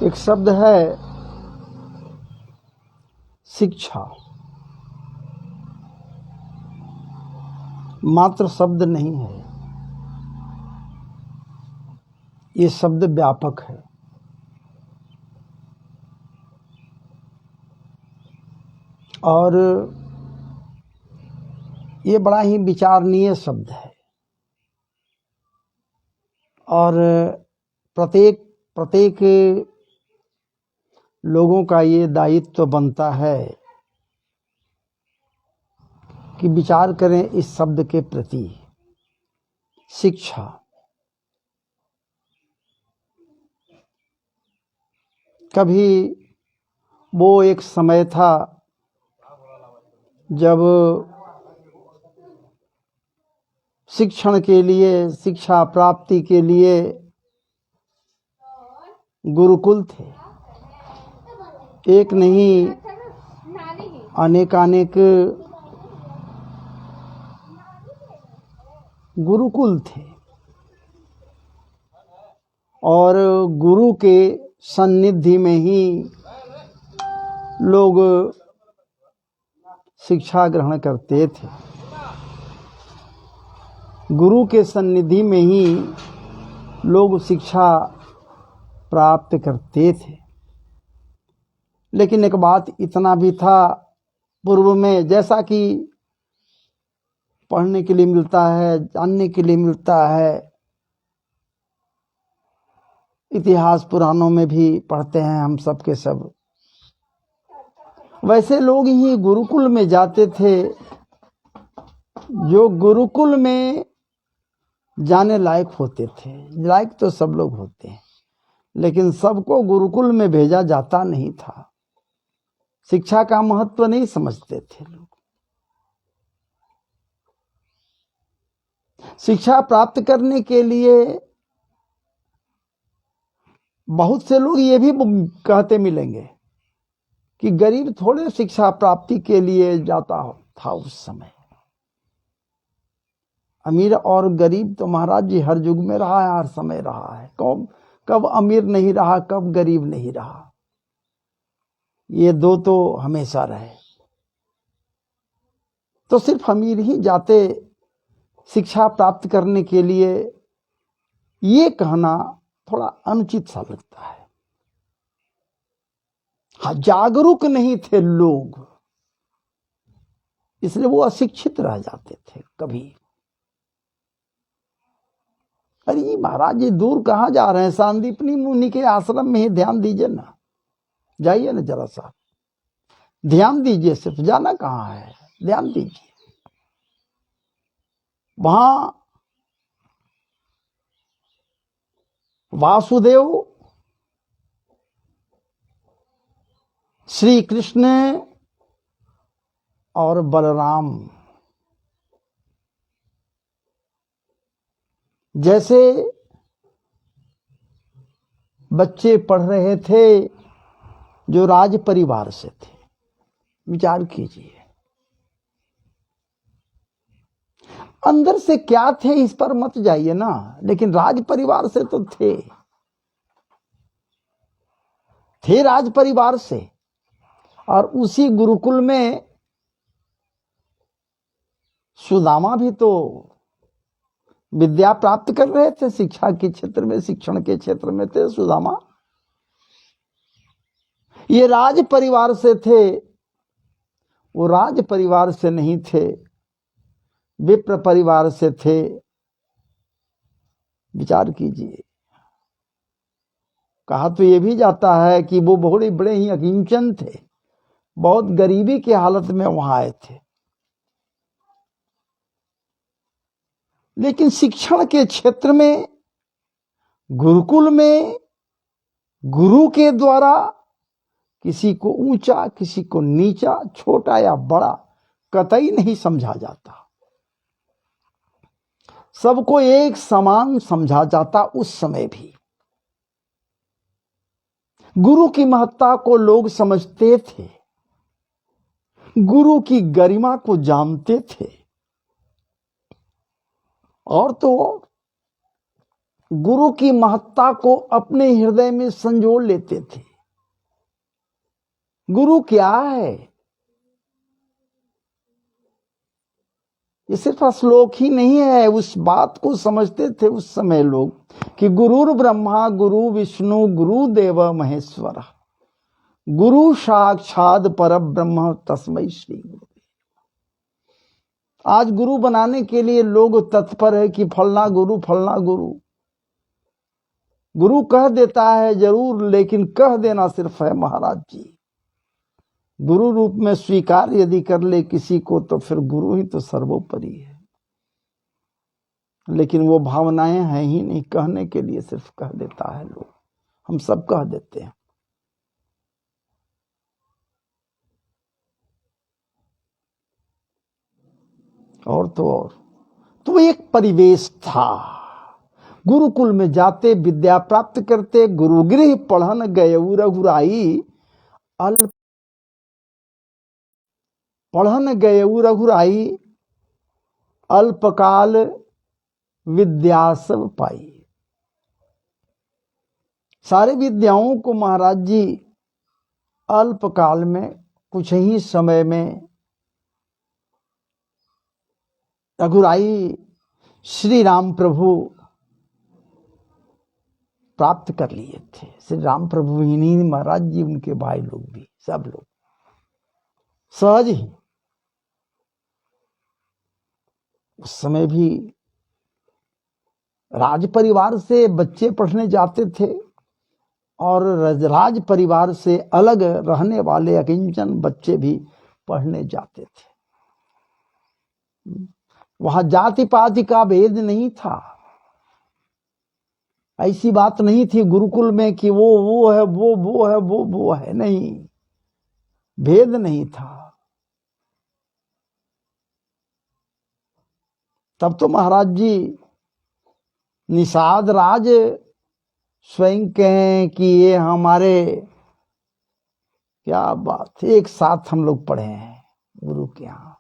एक शब्द है शिक्षा। मात्र शब्द नहीं है, ये शब्द व्यापक है। और ये बड़ा ही विचारणीय शब्द है। और प्रत्येक लोगों का ये दायित्व बनता है कि विचार करें इस शब्द के प्रति। शिक्षा कभी वो एक समय था जब शिक्षण के लिए, शिक्षा प्राप्ति के लिए गुरुकुल थे। एक नहीं अनेकानेक गुरुकुल थे और गुरु के सन्निधि में ही लोग शिक्षा ग्रहण करते थे। गुरु के सन्निधि में ही लोग शिक्षा प्राप्त करते थे। लेकिन एक बात इतना भी था पूर्व में, जैसा कि पढ़ने के लिए मिलता है, जानने के लिए मिलता है, इतिहास पुराणों में भी पढ़ते हैं हम सब के सब, वैसे लोग ही गुरुकुल में जाते थे जो गुरुकुल में जाने लायक होते थे। लायक तो सब लोग होते हैं, लेकिन सबको गुरुकुल में भेजा जाता नहीं था। शिक्षा का महत्व नहीं समझते थे लोग। शिक्षा प्राप्त करने के लिए बहुत से लोग ये भी कहते मिलेंगे कि गरीब थोड़े शिक्षा प्राप्ति के लिए जाता था उस समय। अमीर और गरीब तो महाराज जी हर युग में रहा है, हर समय रहा है। कब अमीर नहीं रहा, कब गरीब नहीं रहा, ये दो तो हमेशा रहे। तो सिर्फ अमीर ही जाते शिक्षा प्राप्त करने के लिए, ये कहना थोड़ा अनुचित सा लगता है। हाँ, जागरूक नहीं थे लोग, इसलिए वो अशिक्षित रह जाते थे कभी। अरे महाराज जी दूर कहाँ जा रहे हैं? सांदीपनी मुनि के आश्रम में ही ध्यान दीजिए ना, जाइए ना, जरा सा ध्यान दीजिए। सिर्फ जाना कहाँ है, ध्यान दीजिए। वहां वासुदेव, श्री कृष्ण और बलराम जैसे बच्चे पढ़ रहे थे जो राज परिवार से थे। विचार कीजिए अंदर से क्या थे, इस पर मत जाइए ना, लेकिन राज परिवार से तो थे राज परिवार से। और उसी गुरुकुल में सुदामा भी तो विद्या प्राप्त कर रहे थे। शिक्षा के क्षेत्र में, शिक्षण के क्षेत्र में थे सुदामा। ये राज परिवार से थे, वो राज परिवार से नहीं थे, विप्र परिवार से थे। विचार कीजिए। कहा तो ये भी जाता है कि वो बड़े ही अकिंचन थे, बहुत गरीबी की हालत में वहां आए थे। लेकिन शिक्षण के क्षेत्र में, गुरुकुल में, गुरु के द्वारा किसी को ऊंचा, किसी को नीचा, छोटा या बड़ा कतई नहीं समझा जाता। सबको एक समान समझा जाता। उस समय भी गुरु की महत्ता को लोग समझते थे, गुरु की गरिमा को जानते थे। और तो गुरु की महत्ता को अपने हृदय में संजोड़ लेते थे। गुरु क्या है, ये सिर्फ श्लोक ही नहीं है, उस बात को समझते थे उस समय लोग कि गुरुर ब्रह्मा गुरु विष्णु गुरु देव महेश्वर, गुरु साक्षात पर ब्रह्म तस्मै श्री गुरु। आज गुरु बनाने के लिए लोग तत्पर है कि फलना गुरु फलना गुरु। गुरु कह देता है जरूर, लेकिन कह देना सिर्फ है महाराज जी। गुरु रूप में स्वीकार यदि कर ले किसी को तो फिर गुरु ही तो सर्वोपरि है। लेकिन वो भावनाएं हैं ही नहीं, कहने के लिए सिर्फ कह देता है लोग। हम सब कह देते हैं। और तो एक परिवेश था। गुरुकुल में जाते, विद्या प्राप्त करते, गुरुगृह पढ़न गए रघुराई, अल्प पढ़न गए रघुराई, अल्पकाल विद्या सब पाई। सारे विद्याओं को महाराज जी अल्पकाल में, कुछ ही समय में रघुराई श्री राम प्रभु प्राप्त कर लिए थे। श्री राम प्रभु ही नहीं महाराज जी, उनके भाई लोग भी, सब लोग सहज ही। उस समय भी राज परिवार से बच्चे पढ़ने जाते थे और राज परिवार से अलग रहने वाले अकिंचन बच्चे भी पढ़ने जाते थे। वहां जाति पाति का भेद नहीं था। ऐसी बात नहीं थी गुरुकुल में कि वो है, वो है, वो है, नहीं, भेद नहीं था। तब तो महाराज जी निषाद राज स्वयं कहें कि ये हमारे, क्या बात, एक साथ हम लोग पढ़े हैं गुरु के यहाँ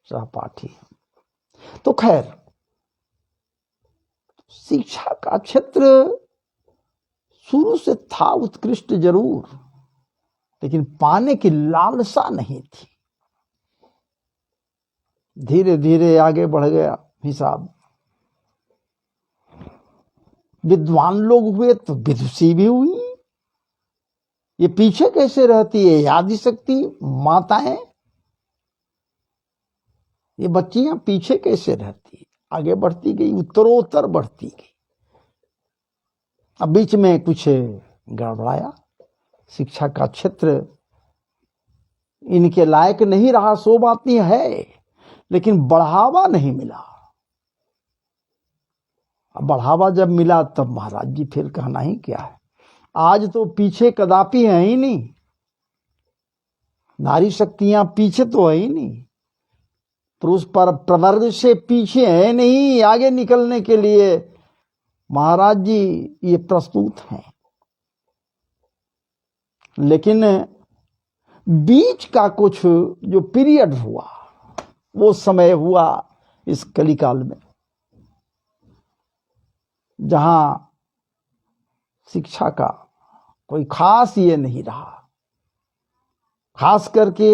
सहपाठी। तो खैर, शिक्षा का क्षेत्र शुरू से था उत्कृष्ट जरूर, लेकिन पाने की लालसा नहीं थी। धीरे धीरे आगे बढ़ गया हिसाब। विद्वान लोग हुए तो विदुषी भी हुई। ये पीछे कैसे रहती है? आदिशक्ति माताएं, ये बच्चियां पीछे कैसे रहती? आगे बढ़ती गई, उत्तरोत्तर बढ़ती गई। अब बीच में कुछ गड़बड़ाया, शिक्षा का क्षेत्र इनके लायक नहीं रहा, सो बात नहीं है, लेकिन बढ़ावा नहीं मिला। अब बढ़ावा जब मिला तब महाराज जी फिर कहना ही क्या है। आज तो पीछे कदापि है ही नहीं, नारी शक्तियां पीछे तो है ही नहीं, पुरुष पर प्रवर्ग से पीछे है नहीं, आगे निकलने के लिए महाराज जी ये प्रस्तुत हैं। लेकिन बीच का कुछ जो पीरियड हुआ, वो समय हुआ इस कलिकाल में, जहां शिक्षा का कोई खास ये नहीं रहा। खास करके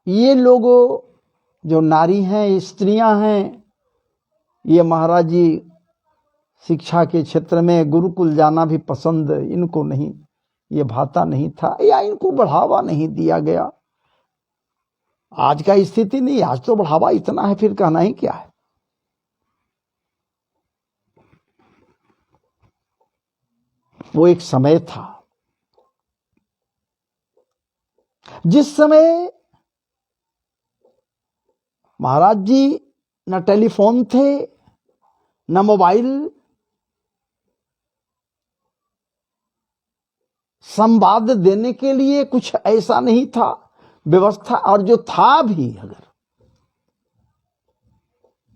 ये लोग जो नारी हैं, स्त्रियां हैं, ये महाराज जी शिक्षा के क्षेत्र में गुरुकुल जाना भी पसंद इनको नहीं, ये भाता नहीं था, या इनको बढ़ावा नहीं दिया गया। आज का स्थिति नहीं, आज तो बढ़ावा इतना है, फिर कहना ही क्या है। वो एक समय था जिस समय महाराज जी न टेलीफोन थे, न मोबाइल, संवाद देने के लिए कुछ ऐसा नहीं था व्यवस्था, और जो था भी अगर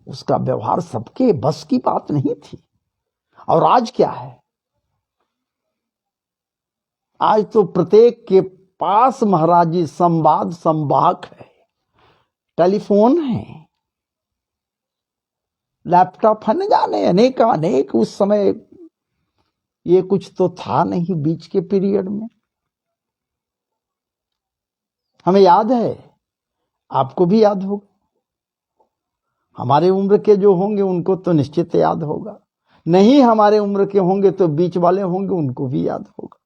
उसका व्यवहार सबके बस की बात नहीं थी। और आज क्या है? आज तो प्रत्येक के पास महाराज जी संवाद संवाहक है, टेलीफोन है, लैपटॉप है, न जाने अनेक अनेक। उस समय ये कुछ तो था नहीं बीच के पीरियड में। हमें याद है, आपको भी याद होगा, हमारे उम्र के जो होंगे उनको तो निश्चित याद होगा, नहीं हमारे उम्र के होंगे तो बीच वाले होंगे, उनको भी याद होगा।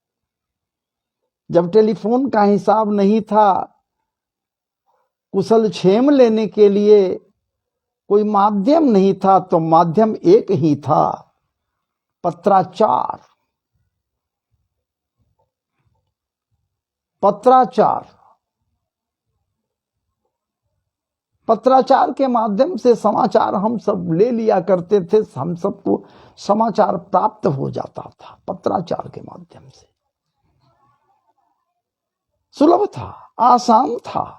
जब टेलीफोन का हिसाब नहीं था, कुशल क्षेम लेने के लिए कोई माध्यम नहीं था, तो माध्यम एक ही था, पत्राचार। पत्राचार के माध्यम से समाचार हम सब ले लिया करते थे, हम सबको समाचार प्राप्त हो जाता था पत्राचार के माध्यम से। सुलभ था, आसान था।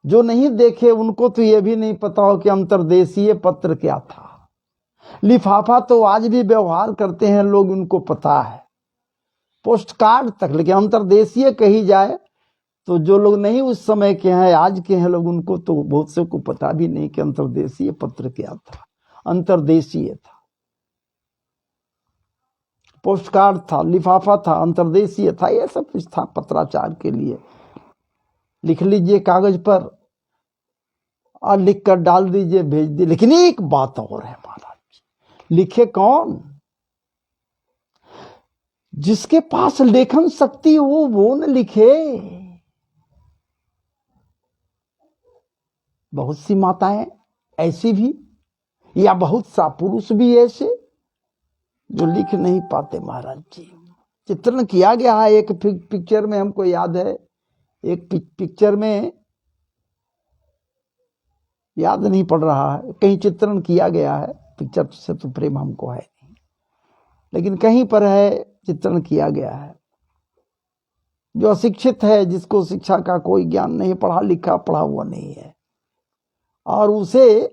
जो नहीं देखे उनको तो यह भी नहीं पता हो कि अंतर्देशीय पत्र क्या था। लिफाफा तो आज भी व्यवहार करते हैं लोग, उनको पता है, पोस्ट कार्ड तक। लेकिन अंतर्देशीय कही जाए तो जो लोग नहीं उस समय के हैं, आज के हैं लोग, उनको तो बहुत से को पता भी नहीं कि अंतर्देशीय पत्र क्या था। अंतर्देशीय था, पोस्ट कार्ड था, लिफाफा था, अंतर्देशीय था, यह सब कुछ था पत्राचार के लिए। लिख लीजिए कागज पर और लिख कर डाल दीजिए, भेज दीजिए। लेकिन एक बात और है महाराज जी, लिखे कौन? जिसके पास लेखन शक्ति हो वो न लिखे। बहुत सी माताएं ऐसी भी, या बहुत सा पुरुष भी ऐसे जो लिख नहीं पाते महाराज जी। चित्रण किया गया है एक पिक्चर में, हमको याद है, एक पिक्चर में, याद नहीं पड़ रहा है, कहीं चित्रण किया गया है। पिक्चर से तो प्रेम हमको है नहीं, लेकिन कहीं पर है, चित्रण किया गया है। जो अशिक्षित है, जिसको शिक्षा का कोई ज्ञान नहीं, पढ़ा लिखा पढ़ा हुआ नहीं है, और उसे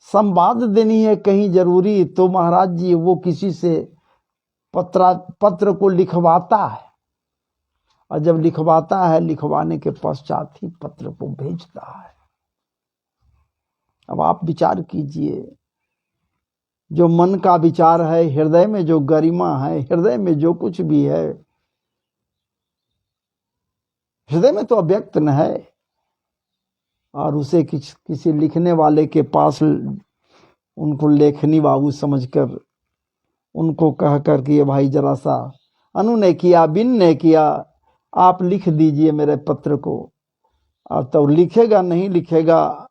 संवाद देनी है कहीं जरूरी, तो महाराज जी वो किसी से पत्र को लिखवाता है, और जब लिखवाता है, लिखवाने के पश्चात ही पत्र को भेजता है। अब आप विचार कीजिए, जो मन का विचार है, हृदय में जो गरिमा है, हृदय में जो कुछ भी है, हृदय में तो अव्यक्त न है, और उसे किसी लिखने वाले के पास उनको लेखनी बाबू समझकर उनको कहकर कि ये भाई जरा सा अनु ने किया, बिन ने किया, आप लिख दीजिए मेरे पत्र को। और तो लिखेगा नहीं लिखेगा,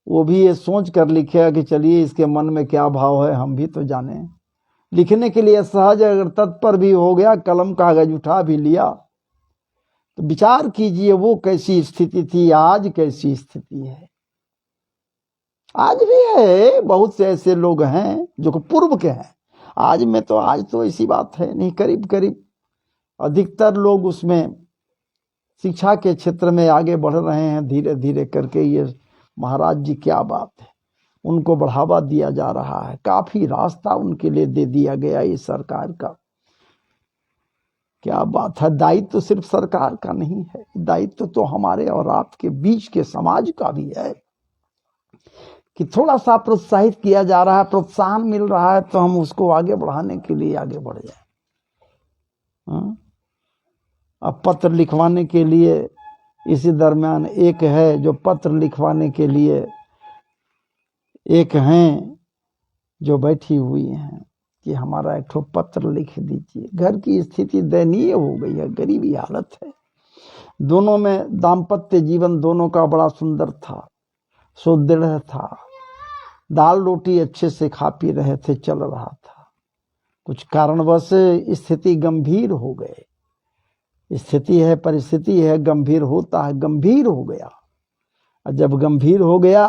वो भी ये सोच कर लिखेगा कि चलिए इसके मन में क्या भाव है, हम भी तो जाने। लिखने के लिए सहज अगर तत्पर भी हो गया, कलम कागज उठा भी लिया, तो विचार कीजिए वो कैसी स्थिति थी, आज कैसी स्थिति है। आज भी है, बहुत से ऐसे लोग हैं जो पूर्व के हैं, आज में तो आज तो ऐसी बात है नहीं। करीब करीब अधिकतर लोग उसमें शिक्षा के क्षेत्र में आगे बढ़ रहे हैं धीरे धीरे करके। ये महाराज जी क्या बात है, उनको बढ़ावा दिया जा रहा है, काफी रास्ता उनके लिए दे दिया गया ये सरकार का। क्या बात है, दायित्व तो सिर्फ सरकार का नहीं है, दायित्व तो हमारे और आपके बीच के समाज का भी है कि थोड़ा सा प्रोत्साहित किया जा रहा है, प्रोत्साहन मिल रहा है, तो हम उसको आगे बढ़ाने के लिए आगे बढ़ जाए। अब पत्र लिखवाने के लिए, इसी दरमियान एक है जो पत्र लिखवाने के लिए, एक हैं जो बैठी हुई हैं कि हमारा एक ठो पत्र लिख दीजिए। घर की स्थिति दयनीय हो गई है, गरीबी हालत है। दोनों में दाम्पत्य जीवन दोनों का बड़ा सुंदर था, सुदृढ़ था, दाल रोटी अच्छे से खा पी रहे थे, चल रहा था। कुछ कारणवश स्थिति गंभीर हो गए, स्थिति है, परिस्थिति है, गंभीर होता है, गंभीर हो गया। और जब गंभीर हो गया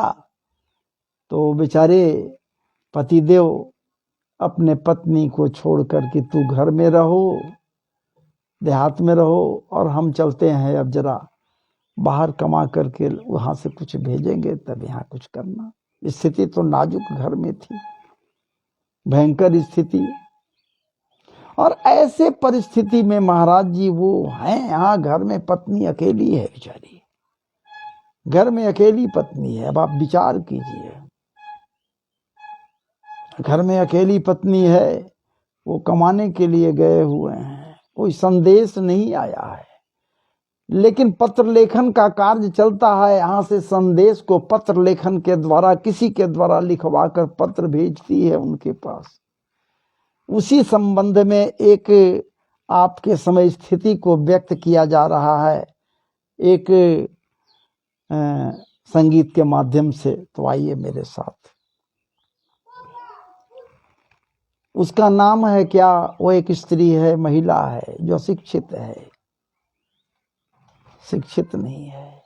तो बेचारे पतिदेव अपने पत्नी को छोड़कर कि तू घर में रहो, देहात में रहो, और हम चलते हैं अब जरा बाहर कमा करके वहां से कुछ भेजेंगे, तब यहाँ कुछ करना। स्थिति तो नाजुक घर में थी, भयंकर स्थिति। और ऐसे परिस्थिति में महाराज जी वो हैं, यहाँ घर में पत्नी अकेली है बेचारी, घर में अकेली पत्नी है। अब आप विचार कीजिए, घर में अकेली पत्नी है, वो कमाने के लिए गए हुए हैं, कोई संदेश नहीं आया है, लेकिन पत्र लेखन का कार्य चलता है। यहाँ से संदेश को पत्र लेखन के द्वारा, किसी के द्वारा लिखवा कर पत्र भेजती है उनके पास। उसी संबंध में एक आपके समय स्थिति को व्यक्त किया जा रहा है एक संगीत के माध्यम से। तो आइए मेरे साथ। उसका नाम है क्या? वो एक स्त्री है, महिला है, जो शिक्षित है, शिक्षित नहीं है,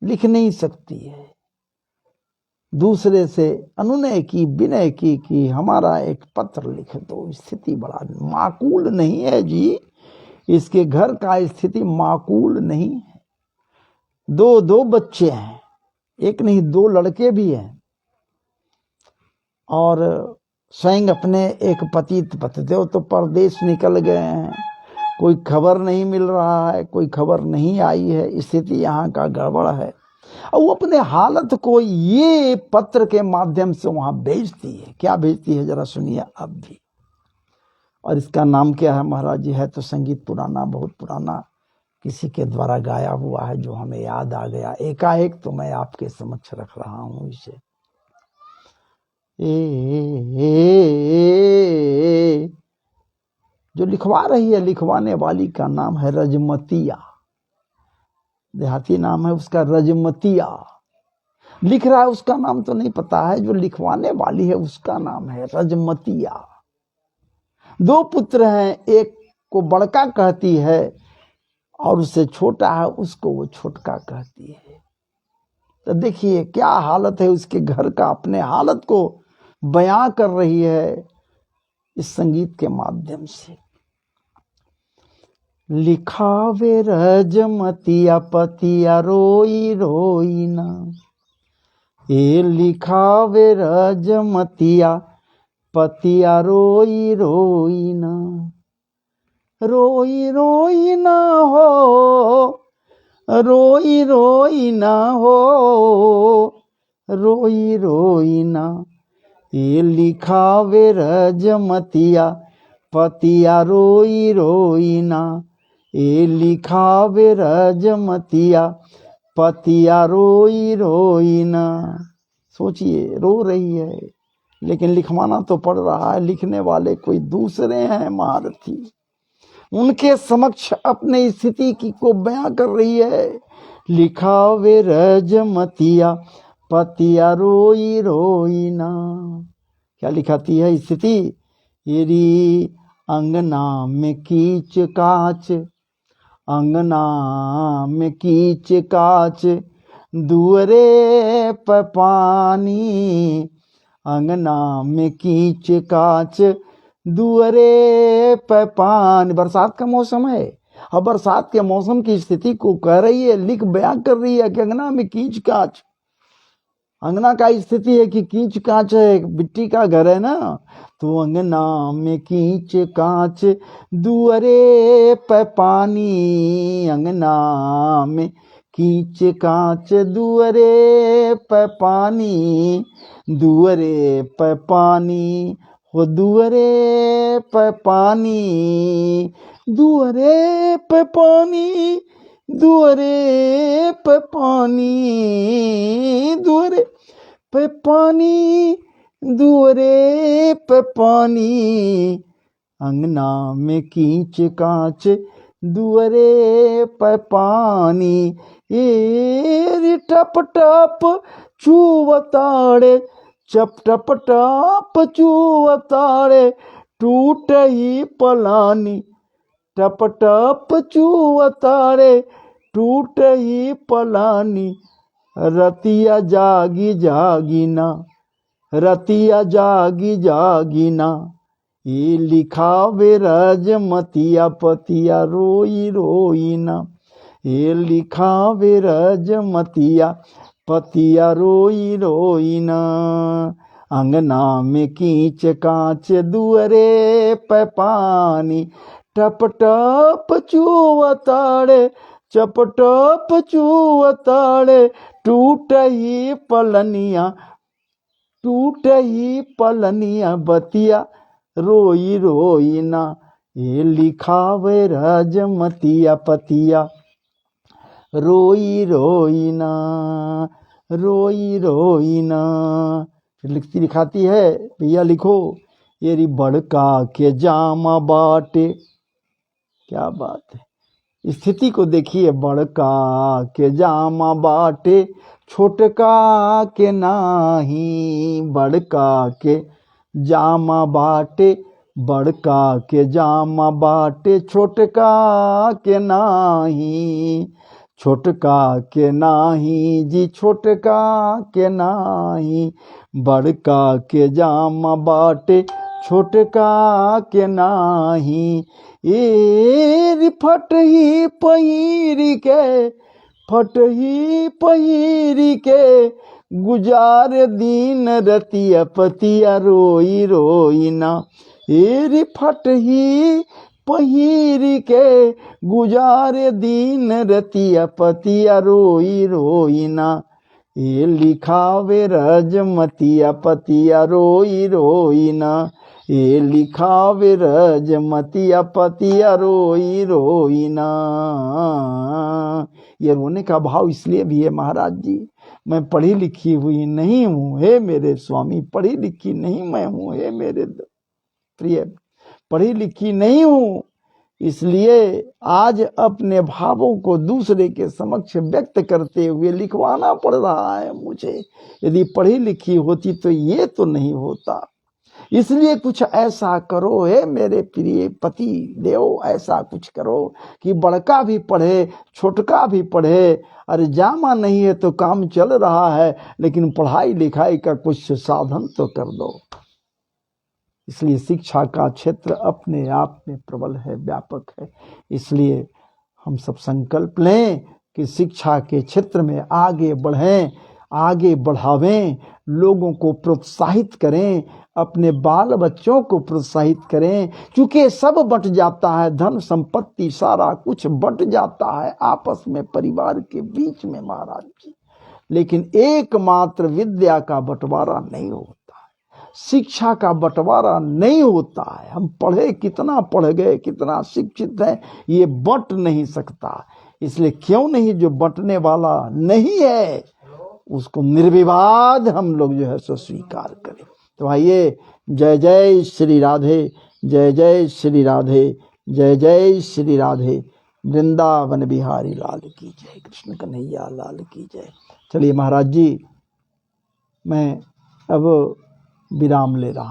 लिख नहीं सकती है, दूसरे से अनुनय की, विनय की कि हमारा एक पत्र लिख दो। स्थिति बड़ा माकूल नहीं है जी, इसके घर का स्थिति माकूल नहीं है। दो बच्चे हैं, एक नहीं दो लड़के भी हैं, और स्वयं अपने एक पतिदेव तो परदेश निकल गए हैं, कोई खबर नहीं मिल रहा है, कोई खबर नहीं आई है, स्थिति यहाँ का गड़बड़ है। और वो अपने हालत को ये पत्र के माध्यम से वहां भेजती है। क्या भेजती है जरा सुनिए अब भी। और इसका नाम क्या है महाराज जी? है तो संगीत पुराना, बहुत पुराना, किसी के द्वारा गाया हुआ है, जो हमें याद आ गया एकाएक, तो मैं आपके समक्ष रख रहा हूं इसे। जो लिखवा रही है, लिखवाने वाली का नाम है रजमतिया, देहाती नाम है उसका रजमतिया। लिख रहा है उसका नाम तो नहीं पता है, जो लिखवाने वाली है उसका नाम है रजमतिया। दो पुत्र हैं, एक को बड़का कहती है और उससे छोटा है उसको वो छोटका कहती है। तो देखिए क्या हालत है उसके घर का, अपने हालत को बयां कर रही है इस संगीत के माध्यम से। लिखावे रजमतिया पतिया रोई रोई ना, ये लिखावे रजमतिया पतिया रोई रोई ना, रोई रोई ना हो, रोई रोई ना हो, रोई रोई ना, ये लिखावे रजमतिया पतिया रोई रोई ना, ये लिखावे रजमतिया पतिया रोई रोई ना। सोचिए, रो रही है लेकिन लिखवाना तो पड़ रहा है। लिखने वाले कोई दूसरे हैं महारथी, उनके समक्ष अपने स्थिति की को बयां कर रही है। लिखावे रजमतिया पतिया रोई रोई ना। क्या लिखाती है स्थिति? येरी अंगना में कीच काच, अंगना में कीच काच, दुअरे पर पानी, अंगना में कीच काच, दुअरे पर पानी। बरसात का मौसम है, और बरसात के मौसम की स्थिति को कह रही है, लिख बयां कर रही है कि अंगना में कीच काच। अंगना का स्थिति है कि कीच काच है, मिट्टी का घर है ना, तो अंगना में कीच काच, दुअरे पे पानी, अंगना में कीच काच, दुअरे पे पानी, दुअरे पे पानी, हो दुअरे पे पानी, दुअरे पे पानी, दुअरे पे पानी, दुअरे पे पानी, दुअरे पे पानी, अंगना में कीच काच, दुअरे पे पानी, ये टप टप चुवताड़े, चप टप टप चुवताड़े, टूट ही पलानी, टप टप चुवताड़े, टूट ही पलानी, रतिया जागी जागी ना, रतिया जागी जागी ना, ये लिखावे रजमतिया पतिया रोई रोई ना, ये लिखावे रजमतिया पतिया रोई रोई ना, अंगना में कीच काच, दुअरे पे पानी, टप टप चुवताड़े, चप टप चुवताड़े, टूट ही पलनिया, टूट ही पलनिया बतिया रोई रोई ना, ये लिखावे रजमतिया पतिया रोई रोई ना, रोई रोई ना। फिर लिखती दिखाती है, भैया लिखो, ये री बड़का के जामा बाटे। क्या बात है, स्थिति को देखिए, बड़का के जामा बाटे छोटका के नाही, बड़का के जामा बाटे, बड़का के जामा बाटे छोटका के नाही, छोटका के नाही जी, छोटका के नाही, बड़का के जामा बाटे छोटका के नाही। ए फट ही पहिरी के, फट ही पहिरी के, गुजार दिन रतिया पतिया रोई रोई ना। ए फट ही पहिरी के, गुजार दिन रतिया पतिया रोई रोई ना, ये लिखावे रजमतिया पतिया रोई रोई ना, ये लिखावे रजमतिया पतिया रोई रोई ना। ये रोने का भाव इसलिए भी है महाराज जी, मैं पढ़ी लिखी हुई नहीं हूँ हे मेरे स्वामी, पढ़ी लिखी नहीं मैं हूँ हे मेरे प्रिय, पढ़ी लिखी नहीं हूँ, इसलिए आज अपने भावों को दूसरे के समक्ष व्यक्त करते हुए लिखवाना पड़ रहा है मुझे। यदि पढ़ी लिखी होती तो ये तो नहीं होता। इसलिए कुछ ऐसा करो हे मेरे प्रिय पति देव, ऐसा कुछ करो कि बड़का भी पढ़े छोटका भी पढ़े। अरे जामा नहीं है तो काम चल रहा है, लेकिन पढ़ाई लिखाई का कुछ साधन तो कर दो। इसलिए शिक्षा का क्षेत्र अपने आप में प्रबल है, व्यापक है। इसलिए हम सब संकल्प लें कि शिक्षा के क्षेत्र में आगे बढ़ें, आगे बढ़ावें, लोगों को प्रोत्साहित करें, अपने बाल बच्चों को प्रोत्साहित करें। क्योंकि सब बंट जाता है, धन संपत्ति सारा कुछ बंट जाता है आपस में, परिवार के बीच में महाराज जी, लेकिन एकमात्र विद्या का बंटवारा नहीं होता, शिक्षा का बंटवारा नहीं होता है। हम पढ़े, कितना पढ़ गए, कितना शिक्षित है, ये बंट नहीं सकता। इसलिए क्यों नहीं, जो बंटने वाला नहीं है उसको निर्विवाद हम लोग जो है सो स्वीकार करें। तो आइए, जय जय श्री राधे, जय जय श्री राधे, जय जय श्री राधे। वृंदावन बिहारी लाल की जय, कृष्ण कन्हैया लाल की जय। चलिए महाराज जी, मैं अब विराम ले रहा हूं।